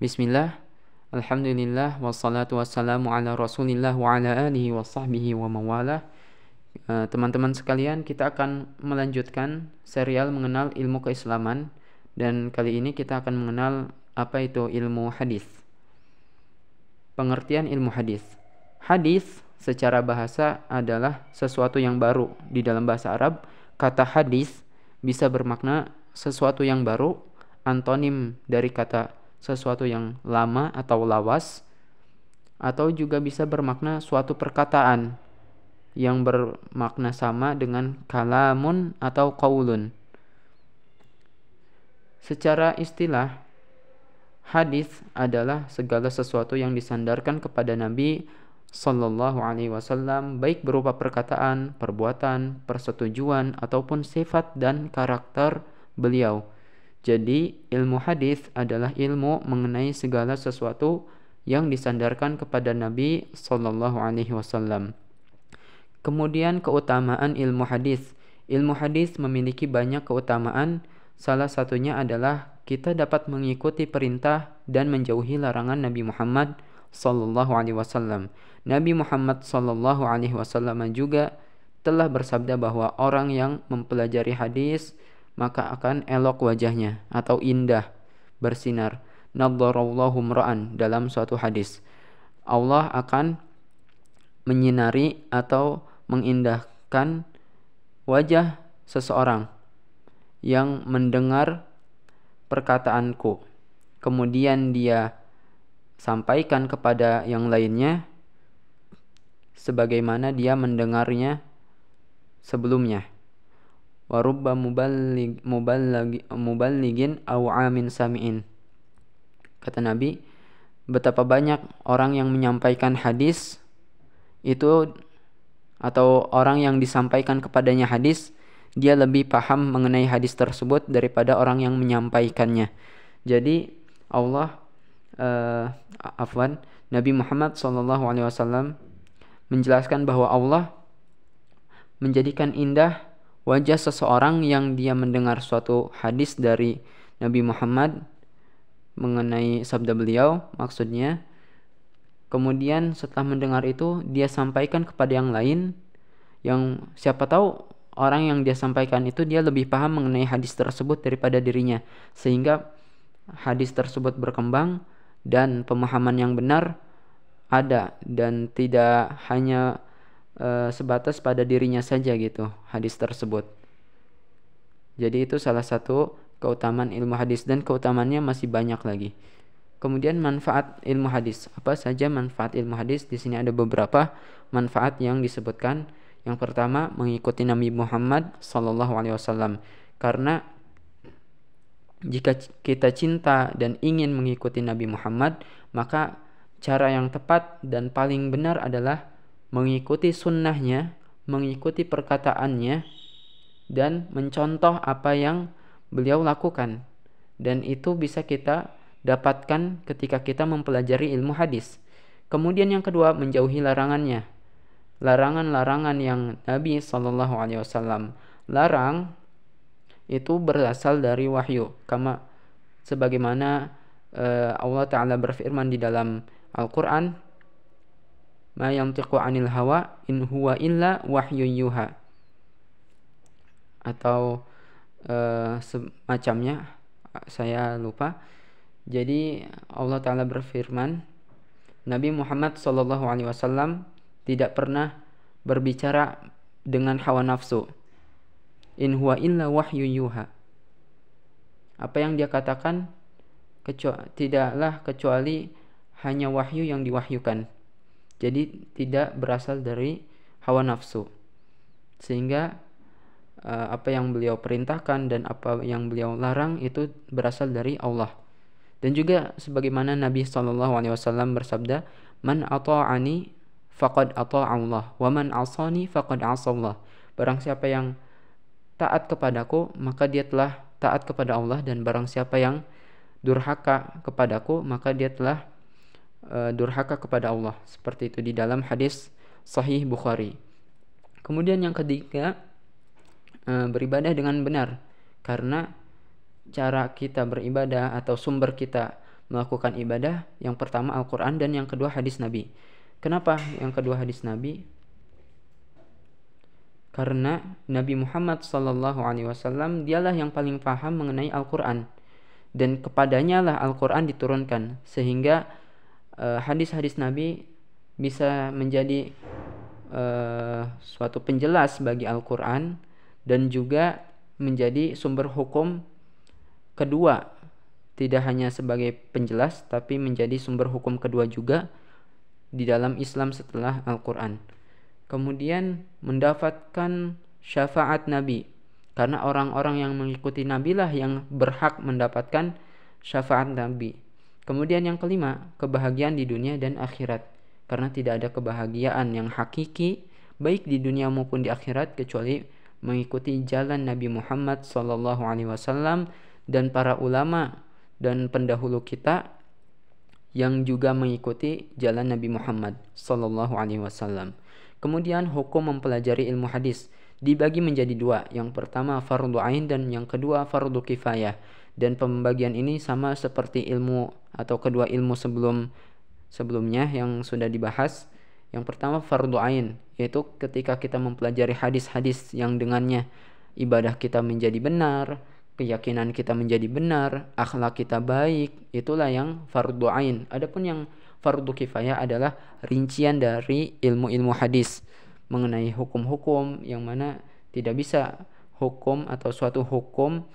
Bismillah, Alhamdulillah, wassalatu wassalamu ala rasulillah wa ala alihi wa sahbihi wa mawalah. Teman-teman sekalian, kita akan melanjutkan serial mengenal ilmu keislaman. Dan kali ini kita akan mengenal apa itu ilmu hadis. Pengertian ilmu hadis. Hadis secara bahasa adalah sesuatu yang baru. Di dalam bahasa Arab, kata hadis bisa bermakna sesuatu yang baru, antonim dari kata sesuatu yang lama atau lawas, atau juga bisa bermakna suatu perkataan yang bermakna sama dengan kalamun atau qaulun. Secara istilah, hadis adalah segala sesuatu yang disandarkan kepada Nabi Sallallahu Alaihi Wasallam, baik berupa perkataan, perbuatan, persetujuan, ataupun sifat dan karakter beliau. Jadi ilmu hadis adalah ilmu mengenai segala sesuatu yang disandarkan kepada Nabi Sallallahu Alaihi Wasallam. Kemudian keutamaan ilmu hadis. Ilmu hadis memiliki banyak keutamaan. Salah satunya adalah kita dapat mengikuti perintah dan menjauhi larangan Nabi Muhammad Sallallahu Alaihi Wasallam. Nabi Muhammad Sallallahu Alaihi Wasallam juga telah bersabda bahwa orang yang mempelajari hadis maka akan elok wajahnya atau indah, bersinar. Nadharallahu mra'an dalam suatu hadis. Allah akan menyinari atau mengindahkan wajah seseorang yang mendengar perkataanku. Kemudian dia sampaikan kepada yang lainnya sebagaimana dia mendengarnya sebelumnya. Wa rubba muballigin aw amin sami'in. Kata Nabi, betapa banyak orang yang menyampaikan hadis itu, atau orang yang disampaikan kepadanya hadis, dia lebih paham mengenai hadis tersebut daripada orang yang menyampaikannya. Jadi Nabi Muhammad SAW menjelaskan bahwa Allah menjadikan indah wajah seseorang yang dia mendengar suatu hadis dari Nabi Muhammad mengenai sabda beliau, maksudnya. Kemudian setelah mendengar itu dia sampaikan kepada yang lain, yang siapa tahu orang yang dia sampaikan itu dia lebih paham mengenai hadis tersebut daripada dirinya, sehingga hadis tersebut berkembang dan pemahaman yang benar ada, dan tidak hanya sebatas pada dirinya saja gitu hadis tersebut. Jadi itu salah satu keutamaan ilmu hadis, dan keutamaannya masih banyak lagi. Kemudian manfaat ilmu hadis. Apa saja manfaat ilmu hadis? Di sini ada beberapa manfaat yang disebutkan. Yang pertama, mengikuti Nabi Muhammad SAW. Karena jika kita cinta dan ingin mengikuti Nabi Muhammad, maka cara yang tepat dan paling benar adalah mengikuti sunnahnya, mengikuti perkataannya, dan mencontoh apa yang beliau lakukan. Dan itu bisa kita dapatkan ketika kita mempelajari ilmu hadis. Kemudian yang kedua, menjauhi larangannya. Larangan-larangan yang Nabi SAW larang itu berasal dari wahyu. Sebagaimana Allah Ta'ala berfirman di dalam Al-Quran, ma yantiqu anil hawa in huwa illa wahyun yuha, atau semacamnya, saya lupa. Jadi Allah Ta'ala berfirman, Nabi Muhammad SAW tidak pernah berbicara dengan hawa nafsu. In huwa illa wahyun yuha. Apa yang dia katakan tidaklah kecuali hanya wahyu yang diwahyukan. Jadi tidak berasal dari hawa nafsu. Sehingga apa yang beliau perintahkan dan apa yang beliau larang itu berasal dari Allah. Dan juga sebagaimana Nabi SAW bersabda, man ata'ani faqad ata'allah, wa man asani faqad asallah. Barang siapa yang taat kepadaku, maka dia telah taat kepada Allah, dan barang siapa yang durhaka kepadaku, maka dia telah durhaka kepada Allah. Seperti itu di dalam hadis Sahih Bukhari. Kemudian yang ketiga, beribadah dengan benar. Karena cara kita beribadah atau sumber kita melakukan ibadah, yang pertama Al-Quran dan yang kedua hadis Nabi. Kenapa yang kedua hadis Nabi? Karena Nabi Muhammad SAW dialah yang paling paham mengenai Al-Quran, dan kepadanya lah Al-Quran diturunkan, sehingga hadis-hadis Nabi bisa menjadi suatu penjelas bagi Al-Quran dan juga menjadi sumber hukum kedua, tidak hanya sebagai penjelas tapi menjadi sumber hukum kedua juga di dalam Islam setelah Al-Quran. Kemudian mendapatkan syafaat Nabi, karena orang-orang yang mengikuti Nabi lah yang berhak mendapatkan syafaat Nabi. Kemudian yang kelima, kebahagiaan di dunia dan akhirat, karena tidak ada kebahagiaan yang hakiki baik di dunia maupun di akhirat kecuali mengikuti jalan Nabi Muhammad SAW dan para ulama dan pendahulu kita yang juga mengikuti jalan Nabi Muhammad SAW. Kemudian hukum mempelajari ilmu hadis dibagi menjadi dua. Yang pertama fardu ain dan yang kedua fardu kifayah. Dan pembagian ini sama seperti ilmu atau kedua ilmu sebelumnya yang sudah dibahas. Yang pertama fardu ain, yaitu ketika kita mempelajari hadis-hadis yang dengannya ibadah kita menjadi benar, keyakinan kita menjadi benar, akhlak kita baik, itulah yang fardu ain. Adapun yang fardu kifayah adalah rincian dari ilmu-ilmu hadis mengenai hukum-hukum yang mana tidak bisa hukum atau suatu hukum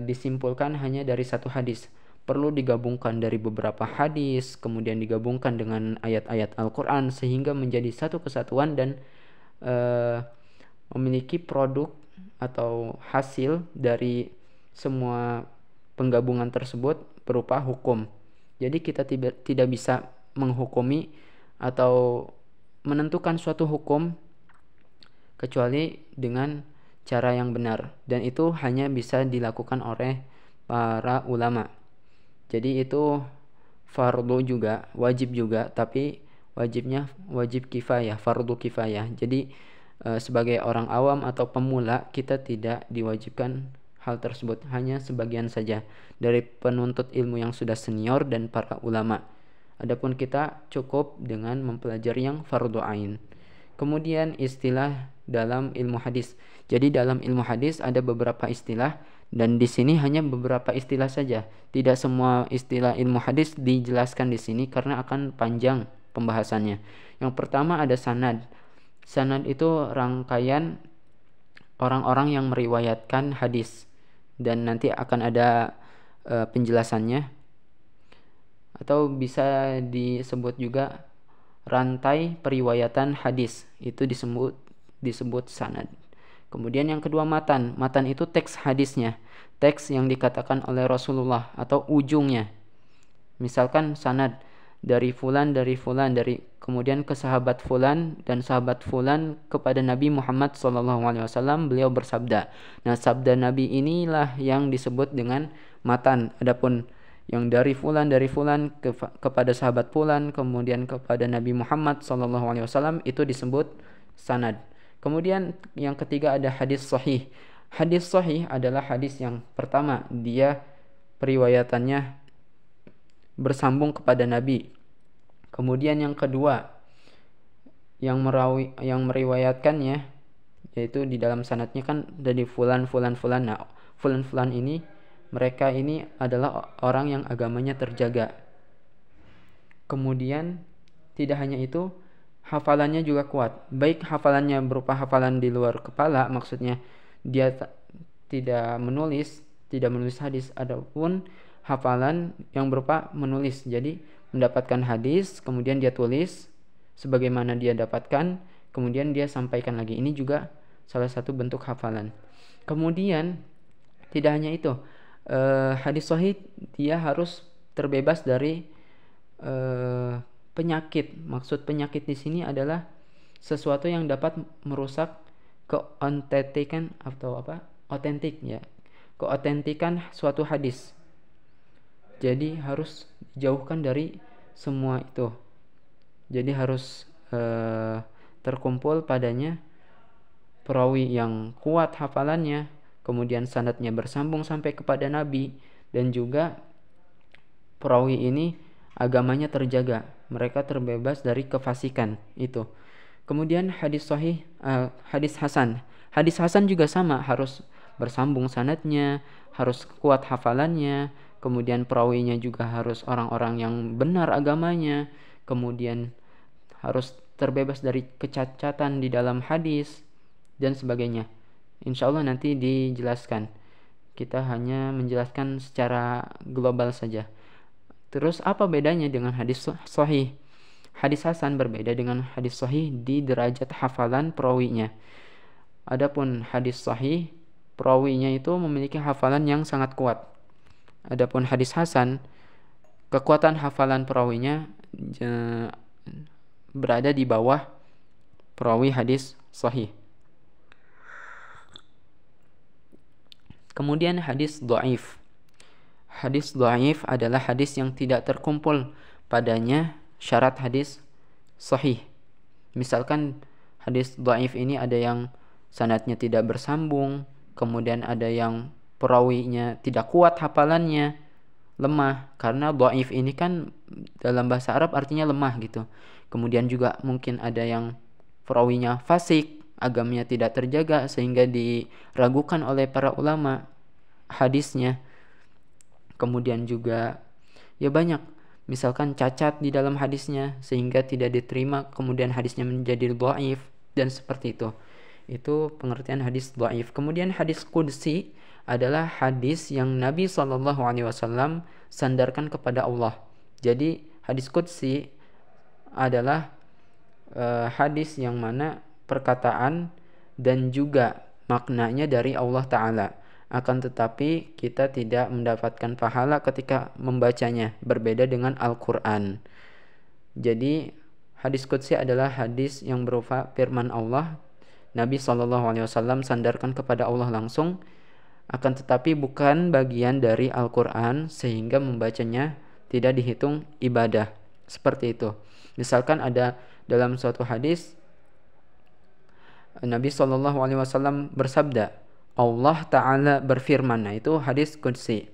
disimpulkan hanya dari satu hadis. Perlu digabungkan dari beberapa hadis, kemudian digabungkan dengan ayat-ayat Al-Quran sehingga menjadi satu kesatuan dan memiliki produk atau hasil dari semua penggabungan tersebut berupa hukum. Jadi kita tidak bisa menghukumi atau menentukan suatu hukum kecuali dengan cara yang benar, dan itu hanya bisa dilakukan oleh para ulama. Jadi itu fardu juga, wajib juga, tapi wajibnya wajib kifayah, fardu kifayah. Jadi sebagai orang awam atau pemula kita tidak diwajibkan hal tersebut, hanya sebagian saja dari penuntut ilmu yang sudah senior dan para ulama. Adapun kita cukup dengan mempelajari yang fardu ain. Kemudian istilah dalam ilmu hadis. Jadi dalam ilmu hadis ada beberapa istilah, dan di sini hanya beberapa istilah saja. Tidak semua istilah ilmu hadis dijelaskan di sini karena akan panjang pembahasannya. Yang pertama ada sanad. Sanad itu rangkaian orang-orang yang meriwayatkan hadis, dan nanti akan ada penjelasannya, atau bisa disebut juga rantai periwayatan hadis, itu disebut sanad. Kemudian yang kedua matan. Matan itu teks hadisnya, teks yang dikatakan oleh Rasulullah atau ujungnya. Misalkan sanad dari fulan dari kemudian ke sahabat fulan dan sahabat fulan kepada Nabi Muhammad SAW, beliau bersabda. Nah, sabda Nabi inilah yang disebut dengan matan. Adapun yang dari fulan kepada sahabat fulan kemudian kepada Nabi Muhammad SAW itu disebut sanad. Kemudian yang ketiga ada hadis sahih. Hadis sahih adalah hadis yang pertama dia periwayatannya bersambung kepada Nabi. Kemudian yang kedua yang meriwayatkannya, yaitu di dalam sanadnya kan dari fulan. Nah, fulan ini, mereka ini adalah orang yang agamanya terjaga. Kemudian tidak hanya itu, hafalannya juga kuat. Baik hafalannya berupa hafalan di luar kepala, maksudnya dia tidak menulis hadis, ataupun hafalan yang berupa menulis. Jadi mendapatkan hadis, kemudian dia tulis sebagaimana dia dapatkan, kemudian dia sampaikan lagi. Ini juga salah satu bentuk hafalan. Kemudian tidak hanya itu, hadis sahih dia harus terbebas dari penyakit. Maksud penyakit di sini adalah sesuatu yang dapat merusak keautentikan atau keautentikan suatu hadis. Jadi harus dijauhkan dari semua itu. Jadi harus terkumpul padanya perawi yang kuat hafalannya, kemudian sanadnya bersambung sampai kepada Nabi, dan juga perawi ini agamanya terjaga, mereka terbebas dari kefasikan itu. Kemudian hadis sahih, hadis hasan. Hadis hasan juga sama, harus bersambung sanadnya, harus kuat hafalannya, kemudian perawinya juga harus orang-orang yang benar agamanya, kemudian harus terbebas dari kecacatan di dalam hadis dan sebagainya. Insya Allah nanti dijelaskan. Kita hanya menjelaskan secara global saja. Terus apa bedanya dengan hadis sahih? Hadis hasan berbeda dengan hadis sahih di derajat hafalan perawinya. Adapun hadis sahih, perawinya itu memiliki hafalan yang sangat kuat. Adapun hadis hasan, kekuatan hafalan perawinya berada di bawah perawi hadis sahih. Kemudian hadis dhaif. Hadis dhaif adalah hadis yang tidak terkumpul padanya syarat hadis sahih. Misalkan hadis dhaif ini ada yang sanadnya tidak bersambung, kemudian ada yang perawinya tidak kuat hafalannya, lemah, karena dhaif ini kan dalam bahasa Arab artinya lemah gitu. Kemudian juga mungkin ada yang perawinya fasik, agamanya tidak terjaga sehingga diragukan oleh para ulama hadisnya. Kemudian juga ya banyak, misalkan cacat di dalam hadisnya sehingga tidak diterima, kemudian hadisnya menjadi dhaif dan seperti itu. Itu pengertian hadis dhaif. Kemudian hadis qudsi adalah hadis yang Nabi SAW sandarkan kepada Allah. Jadi hadis qudsi adalah hadis yang mana perkataan dan juga maknanya dari Allah Ta'ala. Akan tetapi kita tidak mendapatkan pahala ketika membacanya, berbeda dengan Al-Quran. Jadi hadis qudsi adalah hadis yang berupa firman Allah. Nabi SAW sandarkan kepada Allah langsung, akan tetapi bukan bagian dari Al-Quran, sehingga membacanya tidak dihitung ibadah. Seperti itu. Misalkan ada dalam suatu hadis Nabi SAW bersabda, Allah Ta'ala berfirman. Nah, itu hadis qudsi.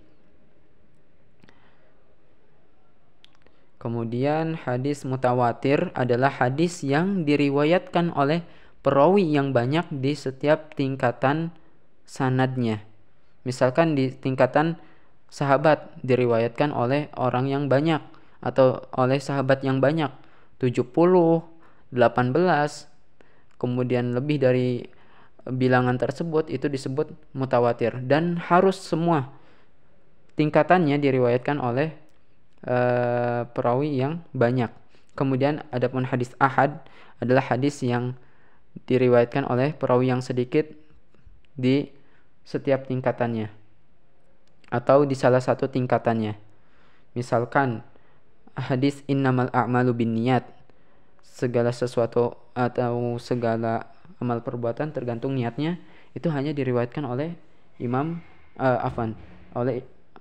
Kemudian hadis mutawatir adalah hadis yang diriwayatkan oleh perawi yang banyak di setiap tingkatan sanadnya. Misalkan di tingkatan sahabat diriwayatkan oleh orang yang banyak atau oleh sahabat yang banyak, 70, 18, kemudian lebih dari bilangan tersebut, itu disebut mutawatir, dan harus semua tingkatannya diriwayatkan oleh perawi yang banyak. Kemudian adapun hadis ahad adalah hadis yang diriwayatkan oleh perawi yang sedikit di setiap tingkatannya atau di salah satu tingkatannya. Misalkan hadis innamal a'malu binniyat, segala sesuatu atau segala amal perbuatan tergantung niatnya, itu hanya diriwayatkan oleh oleh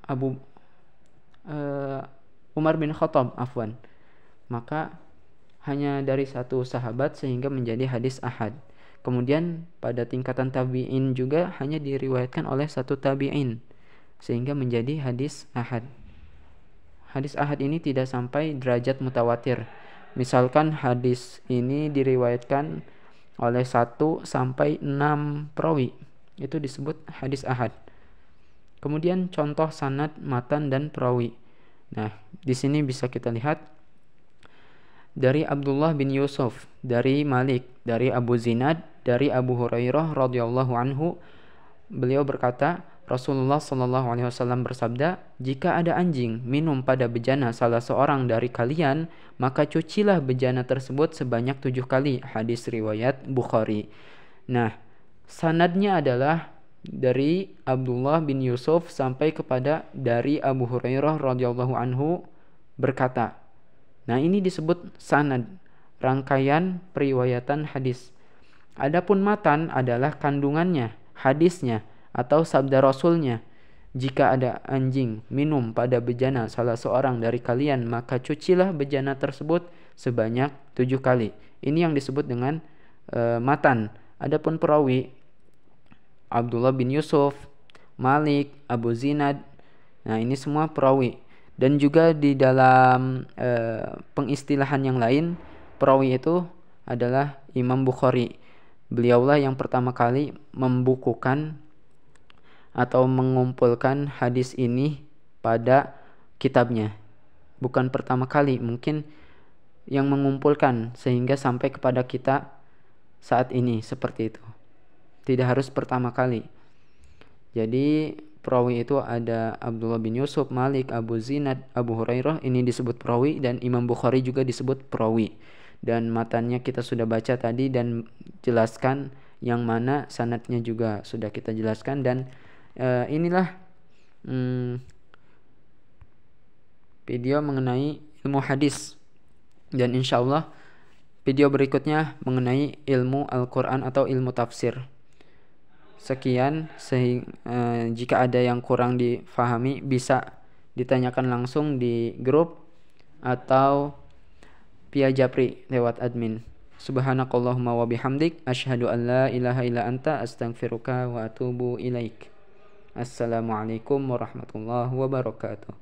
Abu Umar bin Khattab maka hanya dari satu sahabat sehingga menjadi hadis ahad. Kemudian pada tingkatan tabi'in juga hanya diriwayatkan oleh satu tabi'in sehingga menjadi hadis ahad. Hadis ahad ini tidak sampai derajat mutawatir. Misalkan hadis ini diriwayatkan oleh 1 sampai 6 perawi, itu disebut hadis ahad. Kemudian contoh sanad, matan, dan perawi. Nah, di sini bisa kita lihat dari Abdullah bin Yusuf, dari Malik, dari Abu Zinad, dari Abu Hurairah radhiyallahu anhu. Beliau berkata, Rasulullah SAW bersabda, jika ada anjing minum pada bejana salah seorang dari kalian, maka cucilah bejana tersebut sebanyak 7 kali. Hadis riwayat Bukhari. Nah, sanadnya adalah dari Abdullah bin Yusuf sampai kepada dari Abu Hurairah radhiyallahu anhu berkata. Nah, ini disebut sanad, rangkaian periwayatan hadis. Adapun matan adalah kandungannya, hadisnya, atau sabda Rasulnya. Jika ada anjing minum pada bejana salah seorang dari kalian, maka cucilah bejana tersebut sebanyak 7 kali. Ini yang disebut dengan matan. Adapun perawi Abdullah bin Yusuf, Malik, Abu Zinad, nah ini semua perawi. Dan juga di dalam pengistilahan yang lain, perawi itu adalah Imam Bukhari. Beliaulah yang pertama kali membukukan atau mengumpulkan hadis ini pada kitabnya. Bukan pertama kali, mungkin yang mengumpulkan sehingga sampai kepada kita saat ini seperti itu. Tidak harus pertama kali. Jadi perawi itu ada Abdullah bin Yusuf, Malik, Abu Zinad, Abu Hurairah, ini disebut perawi, dan Imam Bukhari juga disebut perawi. Dan matanya kita sudah baca tadi dan jelaskan, yang mana sanadnya juga sudah kita jelaskan. Dan inilah video mengenai ilmu hadis. Dan insyaallah video berikutnya mengenai ilmu Al-Quran atau ilmu tafsir. Sekian, jika ada yang kurang difahami bisa ditanyakan langsung di grup atau via Japri lewat admin. Subhanakallahumma wa bihamdik asyhadu an la ilaha illa anta astaghfiruka wa atubu ilaik. Assalamualaikum warahmatullahi wabarakatuh.